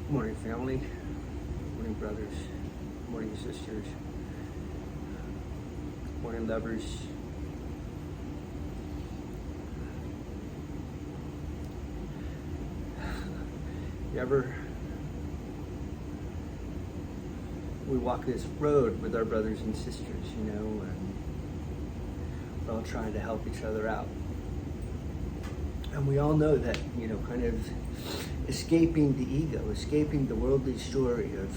Good morning, family. Good morning, brothers. Good morning, sisters. Good morning, lovers. We walk this road with our brothers and sisters, and we're all trying to help each other out. And we all know that, kind of escaping the ego, escaping the worldly story of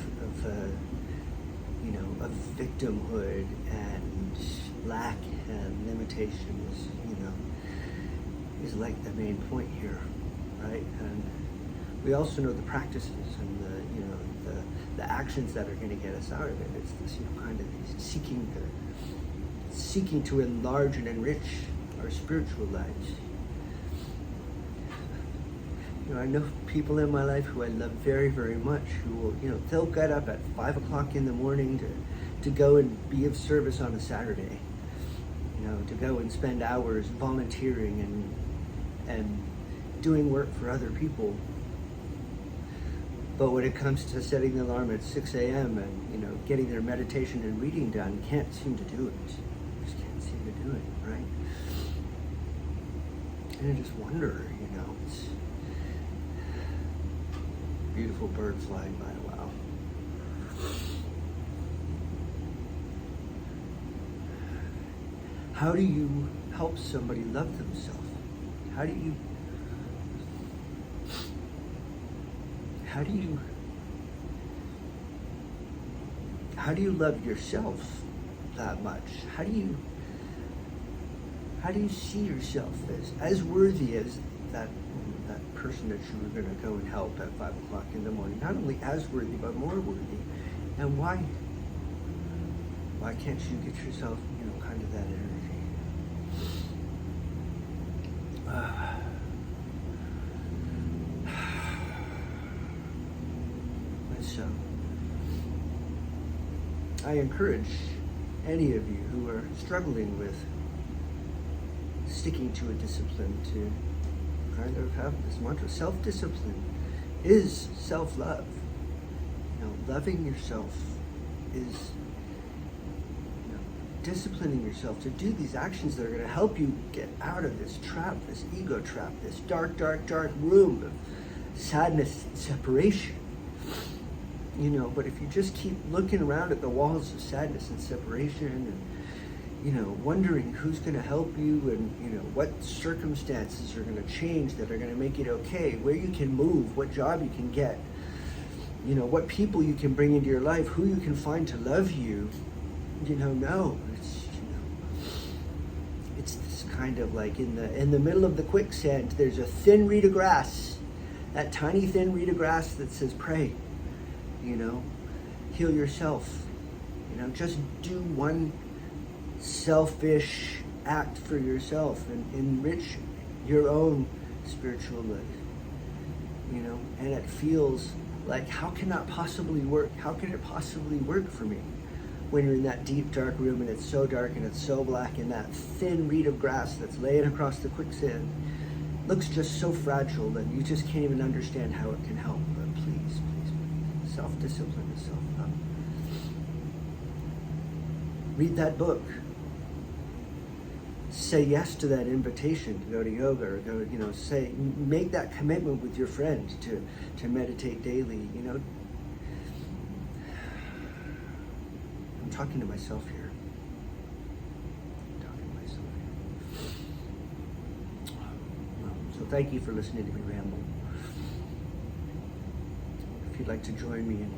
victimhood and lack and limitations, is like the main point here, right? And we also know the practices and the actions that are going to get us out of it. It's this, kind of seeking to enlarge and enrich our spiritual lives. I know people in my life who I love very, very much who will, they'll get up at 5 o'clock in the morning to go and be of service on a Saturday, to go and spend hours volunteering and doing work for other people. But when it comes to setting the alarm at 6 a.m. and, getting their meditation and reading done, can't seem to do it. Just can't seem to do it, right? And I just wonder, it's beautiful bird flying by. Wow. How do you help somebody love themselves? How do you love yourself that much? How do you see yourself as worthy as that person that you were going to go and help at 5 o'clock in the morning? Not only as worthy, but more worthy. And why can't you get yourself, kind of that energy? And so, I encourage any of you who are struggling with sticking to a discipline to kind of have this mantra. Self-discipline is self-love. Loving yourself is disciplining yourself to do these actions that are going to help you get out of this trap, this ego trap, this dark, dark, dark room of sadness and separation. But if you just keep looking around at the walls of sadness and separation and, wondering who's going to help you and, what circumstances are going to change that are going to make it okay, where you can move, what job you can get, what people you can bring into your life, who you can find to love you, no, it's this kind of like in the middle of the quicksand, there's a thin reed of grass, that tiny thin reed of grass that says pray, heal yourself, just do one selfish act for yourself and enrich your own spiritual life, and it feels like, how can that possibly work? How can it possibly work for me when you're in that deep dark room and it's so dark and it's so black and that thin reed of grass that's laying across the quicksand looks just so fragile that you just can't even understand how it can help? But please, self-discipline is self-love. Read that book. Say yes to that invitation to go to yoga, or go, make that commitment with your friend to meditate daily. I'm talking to myself here. So thank you for listening to me ramble. If you'd like to join me in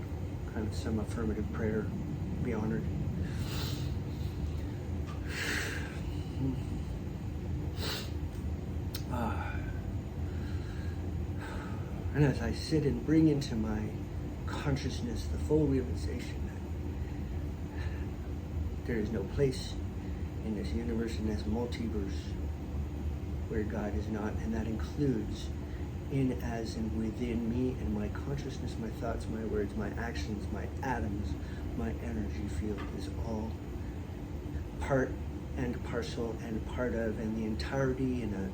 kind of some affirmative prayer, I'd be honored. And as I sit and bring into my consciousness the full realization that there is no place in this universe, in this multiverse, where God is not, and that includes in, as, and within me and my consciousness, my thoughts, my words, my actions, my atoms, my energy field is all part and parcel and part of, and the entirety and a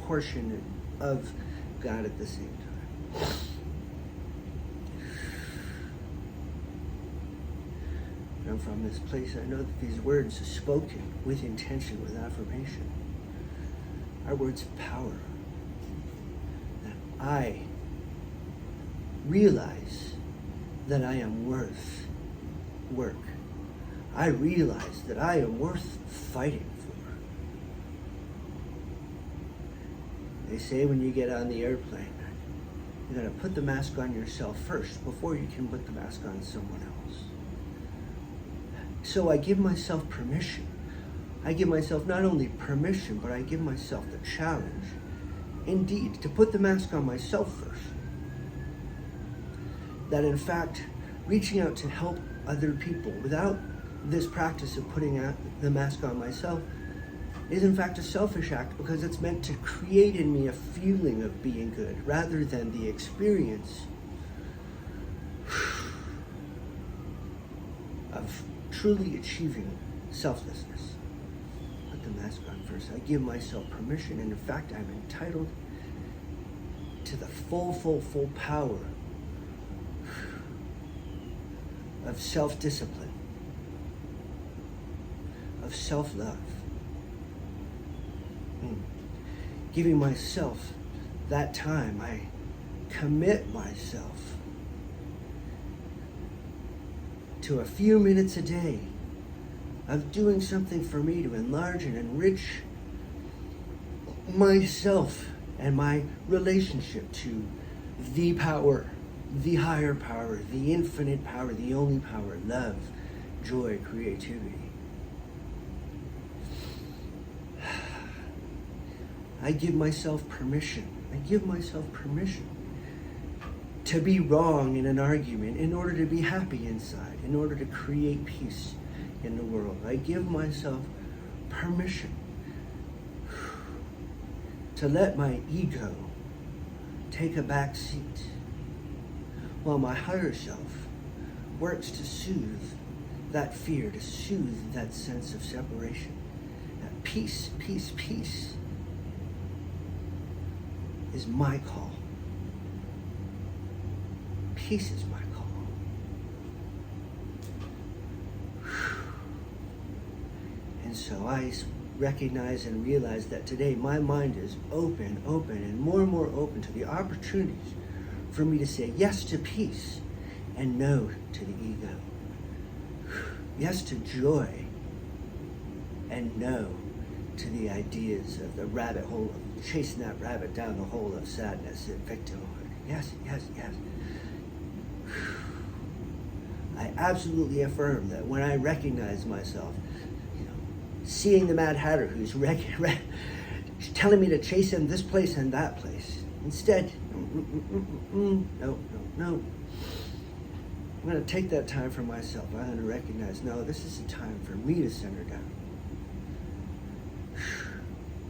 portion of God at the same time. And from this place, I know that these words are spoken with intention, with affirmation, are words of power. That I realize that I am worth work. I realize that I am worth fighting for. They say when you get on the airplane, you gotta put the mask on yourself first before you can put the mask on someone else. So I give myself permission. I give myself not only permission, but I give myself the challenge, indeed, to put the mask on myself first. That in fact, reaching out to help other people without this practice of putting the mask on myself is in fact a selfish act, because it's meant to create in me a feeling of being good rather than the experience of truly achieving selflessness. Put the mask on first. I give myself permission, and in fact I'm entitled to the full power of self-discipline, of self-love. Giving myself that time, I commit myself to a few minutes a day of doing something for me to enlarge and enrich myself and my relationship to the power, the higher power, the infinite power, the only power, love, joy, creativity. I give myself permission. I give myself permission to be wrong in an argument in order to be happy inside, in order to create peace in the world. I give myself permission to let my ego take a back seat while my higher self works to soothe that fear, to soothe that sense of separation. That peace is my call. Peace is my call. And so I recognize and realize that today my mind is open, and more open to the opportunities for me to say yes to peace and no to the ego. Yes to joy and no to the ideas of the rabbit hole, of chasing that rabbit down the hole of sadness and victimhood. Yes. I absolutely affirm that when I recognize myself, seeing the Mad Hatter who's telling me to chase him this place and that place, instead, no. I'm going to take that time for myself. I'm going to recognize, no, this is a time for me to center down.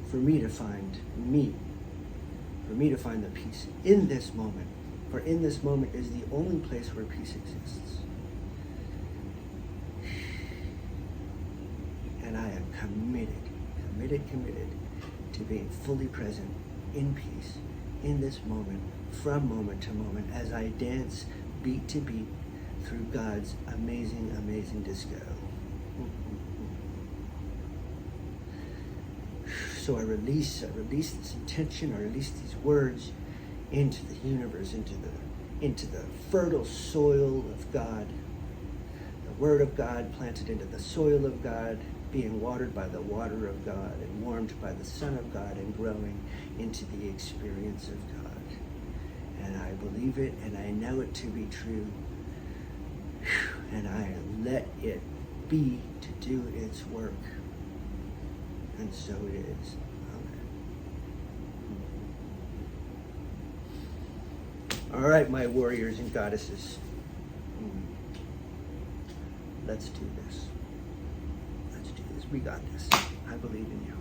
For me to find me. For me to find the peace in this moment. For in this moment is the only place where peace exists. And I am committed to being fully present in peace in this moment, from moment to moment, as I dance beat to beat through God's amazing disco. So I release this intention, I release these words into the universe, into the fertile soil of God. The word of God planted into the soil of God, being watered by the water of God and warmed by the Son of God, and growing into the experience of God. And I believe it, and I know it to be true, and I let it be to do its work. And so it is. Amen. All right, my warriors and goddesses. Let's do this. We got this. I believe in you.